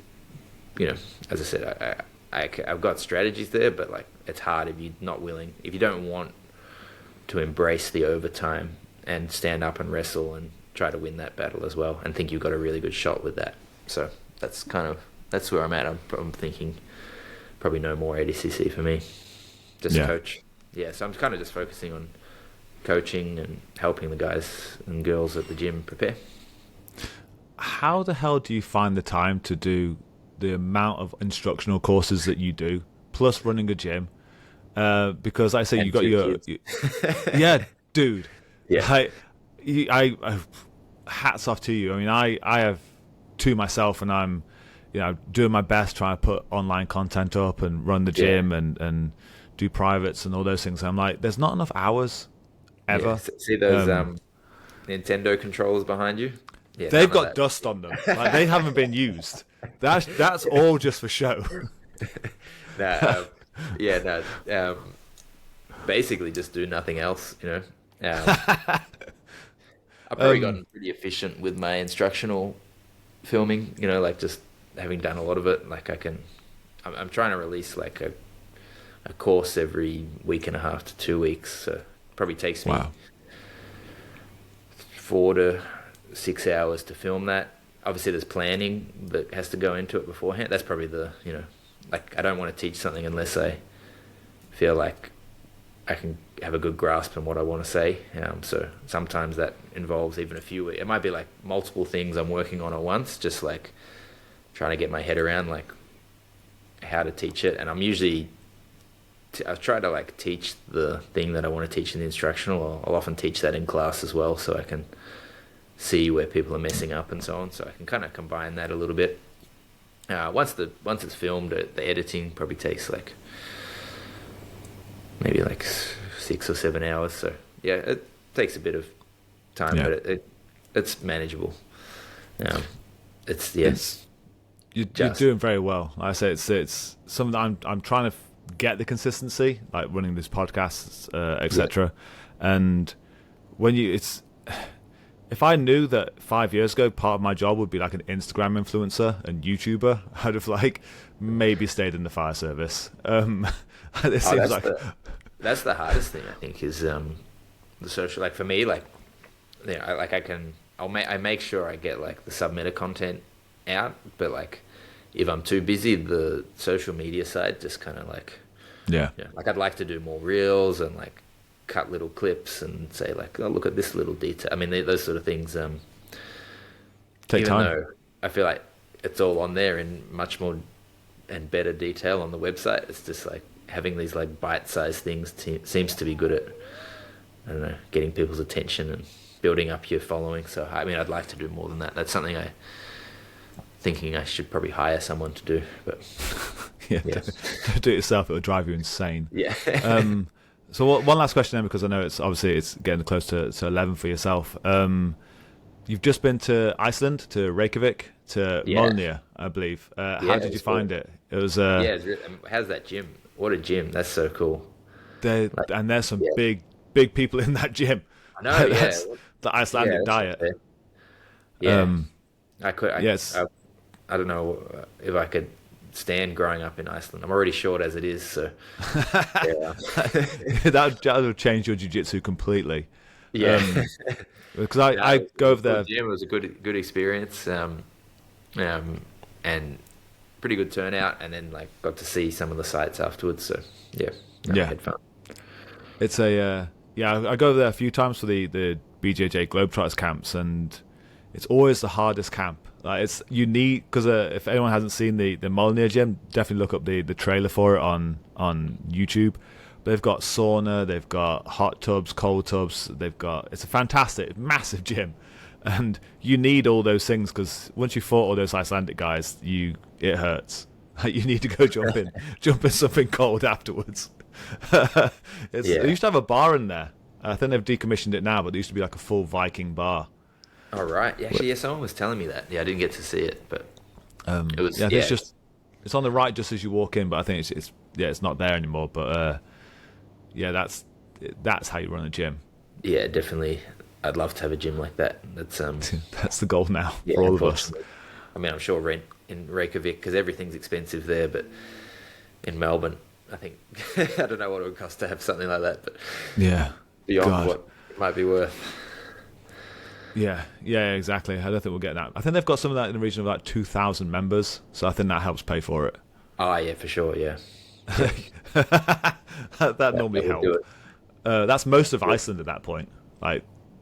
you know, as I said, I've got strategies there, but like it's hard if you're not willing, if you don't want to embrace the overtime and stand up and wrestle and try to win that battle as well, and think you've got a really good shot with that. So that's where I'm at. I'm thinking probably no more ADCC for me. Just coach. Yeah, so I'm kind of just focusing on coaching and helping the guys and girls at the gym prepare. How the hell do you find the time to do the amount of instructional courses that you do, plus running a gym? Because I say you got your yeah, dude. Yeah, I hats off to you. I mean, I have two myself, and I'm, you know, doing my best trying to put online content up and run the gym and do privates and all those things. I'm like, there's not enough hours ever. Yeah. See those Nintendo controllers behind you? Yeah, they've got dust on them. Like, they haven't been used. That's all just for show. Basically just do nothing else, you know. I've probably gotten pretty efficient with my instructional filming, you know, like just having done a lot of it. Like I'm trying to release like a course every week and a half to 2 weeks. So it probably takes me 4 to 6 hours to film that. Obviously there's planning that has to go into it beforehand. That's probably you know, like I don't want to teach something unless I feel like I can have a good grasp on what I want to say. So sometimes that involves even a few. It might be like multiple things I'm working on at once, just like trying to get my head around like how to teach it. And I'm usually I try to like teach the thing that I want to teach in the instructional. I'll often teach that in class as well, so I can see where people are messing up and so on. So I can kind of combine that a little bit. Once it's filmed, the editing probably takes like maybe like 6 or 7 hours. So yeah, it takes a bit of time, but it's manageable. You're doing very well. Like I say, it's something that I'm trying to get the consistency, like running this podcast, etc. And when if I knew that 5 years ago part of my job would be like an Instagram influencer and YouTuber, I'd have like maybe stayed in the fire service. It seems that's the hardest thing, I think, is the social. Like for me, like, you know, I make sure I get like the Subeta content out, but like if I'm too busy, the social media side just kind of like Yeah. Yeah, like I'd like to do more reels and like cut little clips and say like, oh, look at this little detail. I mean, those sort of things. Take Even time. though I feel like it's all on there in much more and better detail on the website, it's just like having these like bite-sized things seems to be good at, I don't know, getting people's attention and building up your following. So I mean, I'd like to do more than that. That's something thinking I should probably hire someone to do, but Yeah, yes. don't do it yourself. It would drive you insane. Yeah. So one last question then, because I know it's getting close to 11 for yourself. You've just been to Iceland, to Reykjavik, to Molnir, I believe. How did you find it? It was It's really, how's that gym? What a gym! That's so cool. And there's some big people in that gym. I know. That's the Icelandic diet. Yeah. I don't know if I could stand growing up in Iceland. I'm already short as it is, so yeah. that would change your jiu-jitsu completely. Yeah. Because I go over there. Gym was a good experience, and pretty good turnout, and then like got to see some of the sites afterwards. So I had fun. It's I go over there a few times for the BJJ Globetrotters camps, and it's always the hardest camp. Like it's unique because if anyone hasn't seen the Molnir gym, definitely look up the trailer for it on YouTube. They've got sauna, they've got hot tubs, cold tubs. It's a fantastic, massive gym, and you need all those things because once you fought all those Icelandic guys, it hurts. You need to go jump in something cold afterwards. They used to have a bar in there. I think they've decommissioned it now, but there used to be like a full Viking bar. Oh, right. Actually, someone was telling me that. Yeah, I didn't get to see it, but it was. Yeah, it's on the right just as you walk in, but I think it's not there anymore. But that's how you run a gym. Yeah, definitely. I'd love to have a gym like that. That's that's the goal now for all of us. I mean, I'm sure rent in Reykjavik because everything's expensive there, but in Melbourne, I think I don't know what it would cost to have something like that, but beyond what it might be worth. Yeah, exactly. I don't think we'll get that. I think they've got some of that in the region of like 2,000 members, so I think that helps pay for it. Oh yeah, for sure. Yeah, that normally helps. That's most of Iceland at that point,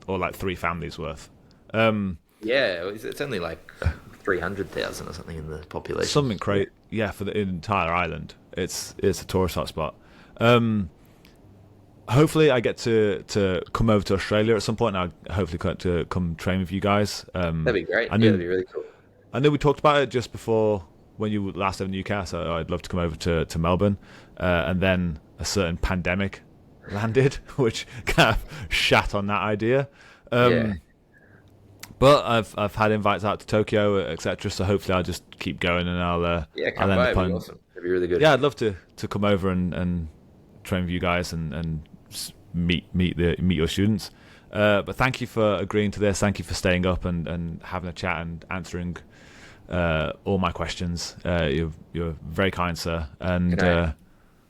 or 3 families worth. It's only like 300,000 or something in the population. Something crazy. Yeah, for the entire island, it's a tourist hotspot. Hopefully, I get to come over to Australia at some point. And I hopefully get to come train with you guys. That'd be great. That'd be really cool. I know we talked about it just before when you last over in Newcastle. So I'd love to come over to Melbourne, and then a certain pandemic landed, which kind of shat on that idea. But I've had invites out to Tokyo, etc. So hopefully I'll just keep going, and I'll come by. It'd be awesome. It'd be really good. Yeah, I'd love to come over and train with you guys and meet your students. But thank you for agreeing to this. Thank you for staying up and having a chat and answering all my questions. You're very kind, sir. And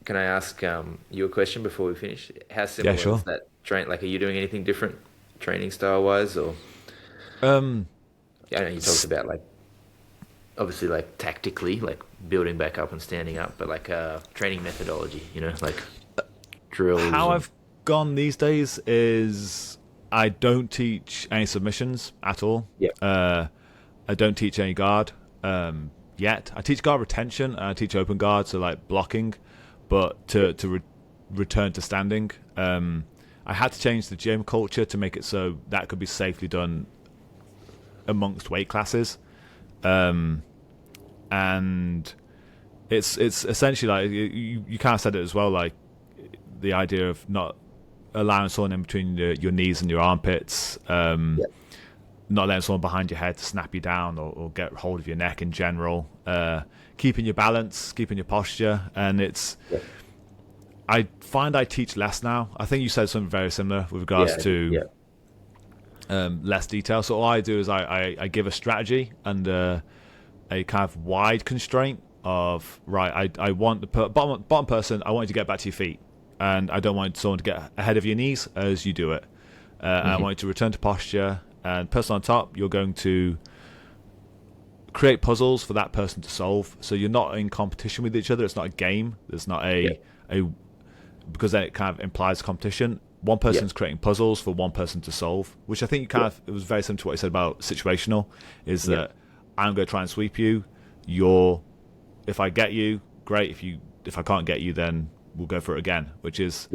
can I ask you a question before we finish? How similar is that train? Like, are you doing anything different training style wise, or? I know you talked about like obviously like tactically, like building back up and standing up, but like training methodology, like drills. How I've gone these days is I don't teach any submissions at all. I don't teach any guard yet. I teach guard retention and I teach open guard, so like blocking, but to return to standing. I had to change the gym culture to make it so that could be safely done amongst weight classes, and it's essentially like you kind of said it as well, like the idea of not allowing someone in between your knees and your armpits, not letting someone behind your head to snap you down or get hold of your neck in general, keeping your balance, keeping your posture, and I find I teach less now. I think you said something very similar with regards to less detail. So all I do is I give a strategy and a kind of wide constraint of, right, I want the bottom person, I want you to get back to your feet, and I don't want someone to get ahead of your knees as you do it. And I want you to return to posture, and person on top, you're going to create puzzles for that person to solve. So you're not in competition with each other. It's not a game. There's not a because then it kind of implies competition. One person's creating puzzles for one person to solve, which I think you kind of, it was very similar to what you said about situational, is that I'm going to try and sweep you. If I get you, great. If I can't get you, then we'll go for it again, which is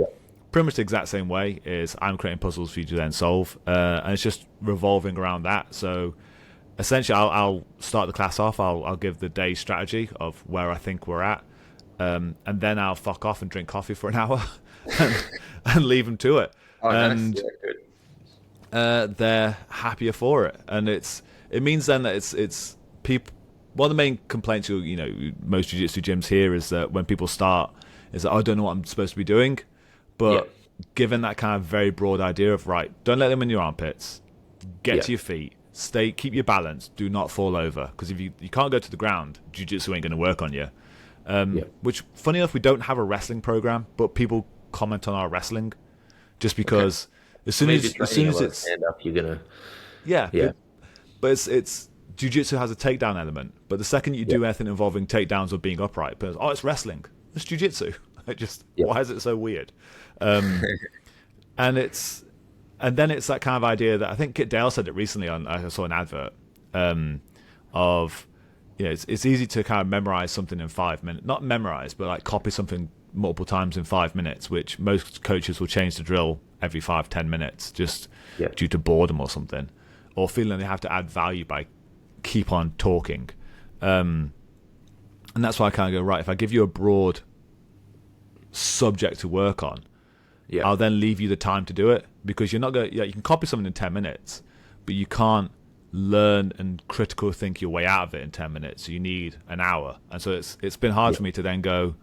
pretty much the exact same way. Is I'm creating puzzles for you to then solve, and it's just revolving around that. So essentially, I'll start the class off. I'll give the day strategy of where I think we're at, and then I'll fuck off and drink coffee for an hour and leave them to it. And they're happier for it, and it means then that it's people. One of the main complaints most jiu-jitsu gyms here is that when people start is that I don't know what I'm supposed to be doing, but given that kind of very broad idea of don't let them in your armpits, get to your feet, keep your balance, do not fall over, because if you can't go to the ground, jiu-jitsu ain't going to work on you. Which, funny enough, we don't have a wrestling program, but people comment on our wrestling just because as soon as it's stand up, you're gonna but it's jiu-jitsu has a takedown element, but the second you do anything involving takedowns or being upright, but it's wrestling, it's jiu-jitsu. Why is it so weird? And then it's that kind of idea that I think Kit Dale said it recently I saw an advert of it's easy to kind of memorize something in 5 minutes, not memorize, but like copy something multiple times in 5 minutes, which most coaches will change the drill every 5-10 minutes just due to boredom or something, or feeling they have to add value by keep on talking. And that's why I kind of go, if I give you a broad subject to work on, I'll then leave you the time to do it, because you're not going you can copy something in 10 minutes, but you can't learn and critical think your way out of it in 10 minutes. So you need an hour. And so it's been hard for me to then go,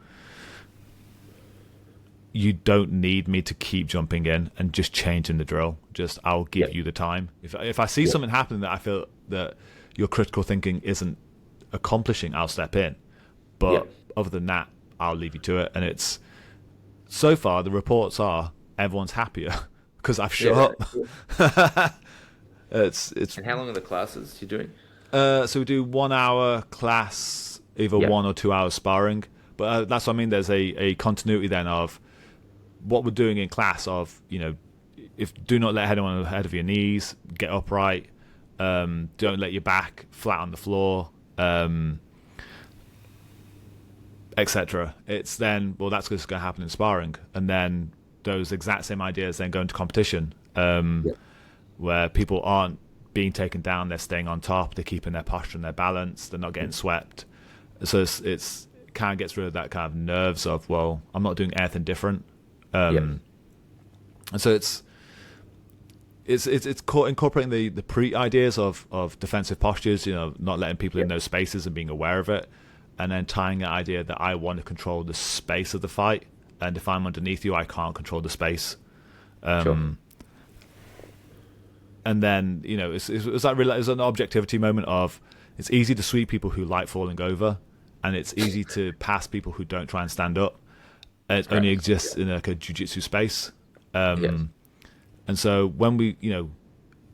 you don't need me to keep jumping in and just changing the drill. I'll give you the time. If I see something happening that I feel that your critical thinking isn't accomplishing, I'll step in. But other than that, I'll leave you to it. And it's so far the reports are everyone's happier because I've shut up. And how long are the classes you're doing? So we do 1 hour class, either 1 or 2 hours sparring. But that's what I mean. There's a continuity then of what we're doing in class of, if do not let anyone ahead of your knees, get upright, don't let your back flat on the floor, etc. It's then, that's just going to happen in sparring. And then those exact same ideas then go into competition, where people aren't being taken down, they're staying on top, they're keeping their posture and their balance, they're not getting swept. So it's kind of gets rid of that kind of nerves of, I'm not doing anything different. And so it's incorporating the pre ideas of defensive postures, not letting people in those spaces and being aware of it, and then tying the idea that I want to control the space of the fight, and if I'm underneath you, I can't control the space. And then it's an objectivity moment of, it's easy to sweep people who like falling over, and it's easy to pass people who don't try and stand up. And it only exists in a jiu-jitsu space. And so when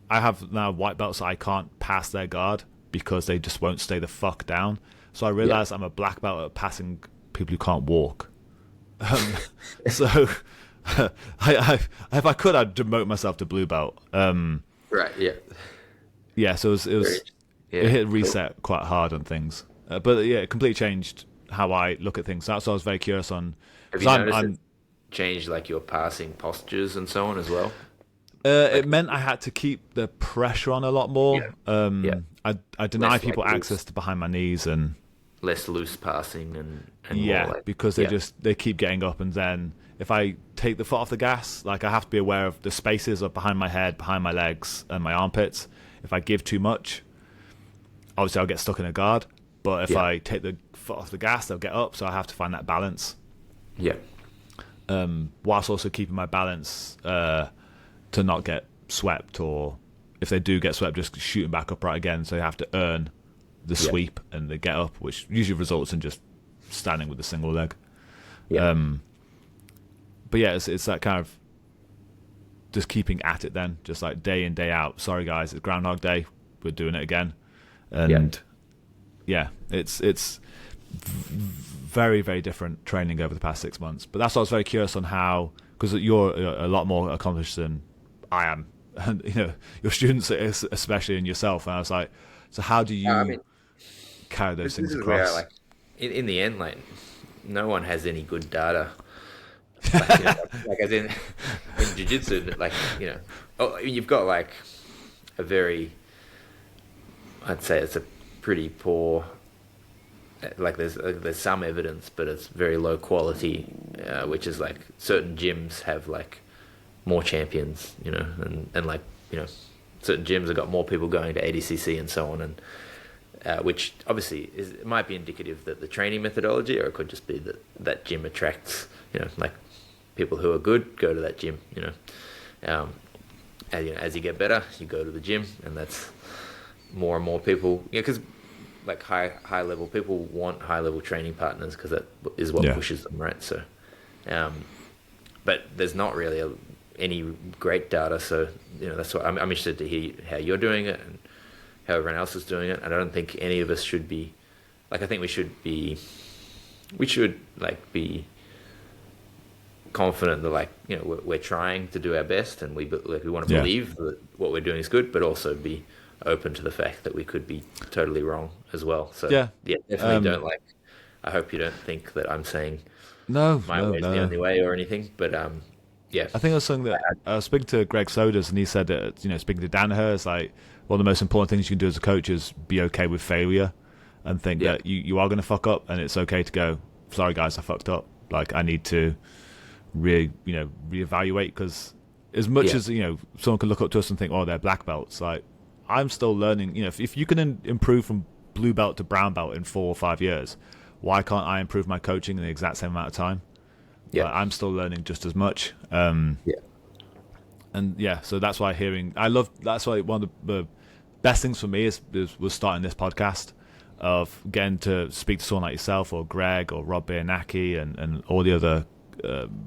I have now white belts, so I can't pass their guard because they just won't stay the fuck down. So I realize I'm a black belt at passing people who can't walk. So if I could, I'd demote myself to blue belt. So it hit reset quite hard on things. But it completely changed how I look at things. That's what I was very curious on. Have you noticed it changed like your passing postures and so on as well? It meant I had to keep the pressure on a lot more. I deny less people access to behind my knees and less loose passing and more because they keep getting up, and then if I take the foot off the gas, I have to be aware of the spaces of behind my head, behind my legs, and my armpits. If I give too much, obviously I'll get stuck in a guard. But if I take the foot off the gas, they'll get up. So I have to find that balance. Whilst also keeping my balance to not get swept, or if they do get swept, just shooting back upright again. So you have to earn the sweep and the get up, which usually results in just standing with a single leg. But it's that kind of just keeping at it then, just like day in, day out. Sorry guys, it's Groundhog Day, we're doing it again. And yeah, it's very, very different training over the past 6 months. But that's why I was very curious on how, because you're a lot more accomplished than I am, and your students especially, and yourself. And I was like, so how do you I mean, carry those this things is where, across? like, in the end, like, no one has any good data. Like, like as in jiu-jitsu, like, you've got like a very, I'd say it's a pretty poor, like there's some evidence, but it's very low quality, which is like certain gyms have like more champions, and like, certain gyms have got more people going to ADCC and so on, and which obviously it might be indicative that the training methodology, or it could just be that gym attracts, like people who are good go to that gym, as you get better, you go to the gym, and that's more and more people, because like high level people want high level training partners, because that is what pushes them, right? So, but there's not really any great data, so that's why I'm interested to hear how you're doing it and how everyone else is doing it. And I don't think any of us should be, like, I think we should like be confident that, like, we're trying to do our best, and we want to believe that what we're doing is good, but also be open to the fact that we could be totally wrong as well. So definitely don't, like, I hope you don't think that I'm saying my way is the only way or anything, but I think it was something that I was speaking to Greg Sodas, and he said that, speaking to Danaher, it's like one of the most important things you can do as a coach is be okay with failure, and think that you are going to fuck up, and it's okay to go, sorry guys, I fucked up, like I need to reevaluate, because as much as someone can look up to us and think, oh, they're black belts, like I'm still learning. If you can improve from blue belt to brown belt in 4 or 5 years, why can't I improve my coaching in the exact same amount of time? I'm still learning just as much. So that's why that's why one of the best things for me was starting this podcast, of getting to speak to someone like yourself or Greg or Rob Biernacki and all the other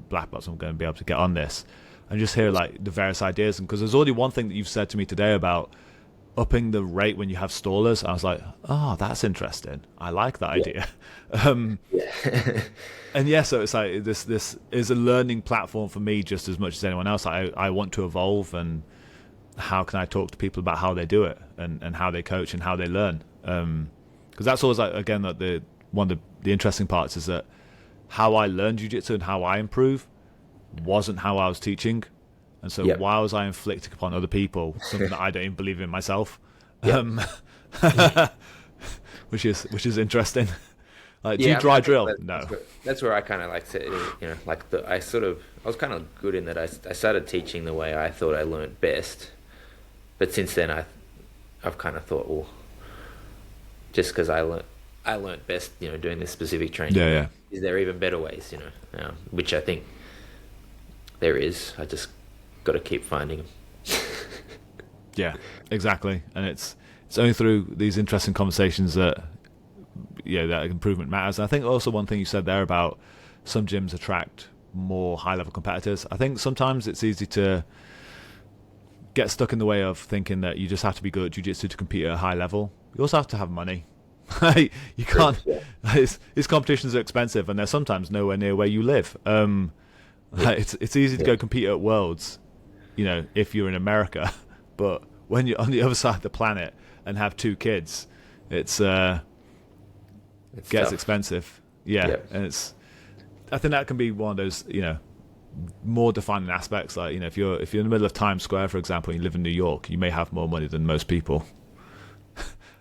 black belts I'm going to be able to get on this, and just hear like the various ideas. And because there's already one thing that you've said to me today about upping the rate when you have stallers, I was like, oh, that's interesting, I like that idea. And so it's like this is a learning platform for me just as much as anyone else. I want to evolve, and how can I talk to people about how they do it, and how they coach and how they learn, because that's always, like, again, like one of the interesting parts is that how I learned jiu-jitsu and how I improve wasn't how I was teaching. And so why was I inflicting upon other people something that I don't even believe in myself? Which is interesting. Like, do you dry drill? No. That's where I kind of like to, like I was kind of good in that I started teaching the way I thought I learned best. But since then I've kind of thought, well, just because I learned best, doing this specific training. Is there even better ways, which I think there is. I just got to keep finding them. Yeah, exactly. And it's only through these interesting conversations that that improvement matters. And I think also one thing you said there about some gyms attract more high-level competitors. I think sometimes it's easy to get stuck in the way of thinking that you just have to be good at jiu-jitsu to compete at a high level. You also have to have money. You can't. These competitions are expensive, and they're sometimes nowhere near where you live. It's easy to go compete at Worlds, if you're in America, but when you're on the other side of the planet and have 2 kids, it gets expensive. And I think that can be one of those more defining aspects. Like, if you're in the middle of Times Square, for example, and you live in New York, you may have more money than most people.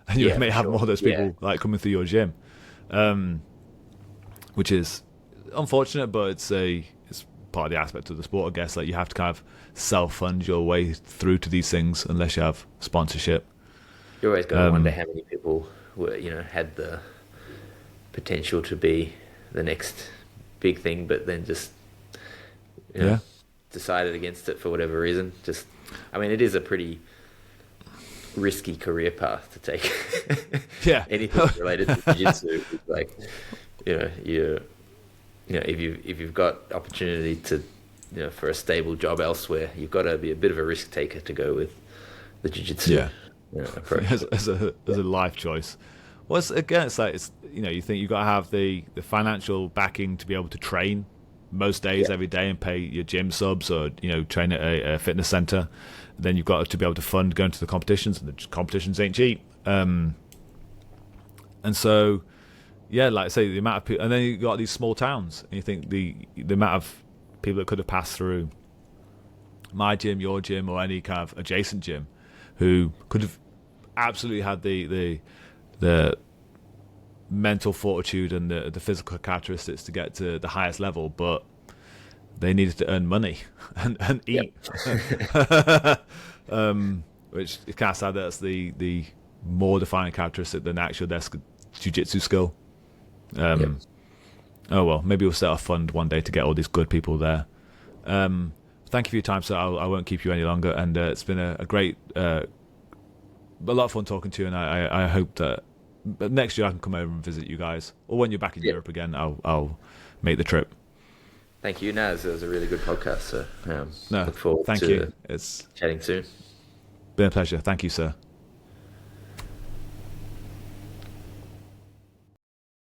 And you may have more of those people like coming through your gym, which is unfortunate, but it's part of the aspect of the sport, I guess. Like, you have to kind of self-fund your way through to these things unless you have sponsorship. You always got to wonder how many people were, had the potential to be the next big thing, but then just decided against it for whatever reason. It is a pretty risky career path to take. Anything related to jiu-jitsu, like, if you've got opportunity to, for a stable job elsewhere, you've got to be a bit of a risk taker to go with the jiu-jitsu approach. As a life choice. Well, it's like you think you've got to have the financial backing to be able to train most days, every day, and pay your gym subs, or train at a fitness center. Then you've got to be able to fund going to the competitions, and the competitions ain't cheap. And so, yeah, like I say, the amount of people, and then you got these small towns, and you think the amount of people that could have passed through my gym, your gym, or any kind of adjacent gym, who could have absolutely had the mental fortitude and the physical characteristics to get to the highest level, but they needed to earn money and eat. Which is kind of sad. That's the more defining characteristic than actual jiu-jitsu skill. Oh well, maybe we'll set a fund one day to get all these good people there. Thank you for your time, sir. I won't keep you any longer, and it's been a great, a lot of fun talking to you, and I hope that next year I can come over and visit you guys, or when you're back in Europe again, I'll make the trip. Thank you, Naz. It was a really good podcast, so No, look forward thank to you. It's chatting soon. been a pleasure. Thank you, sir.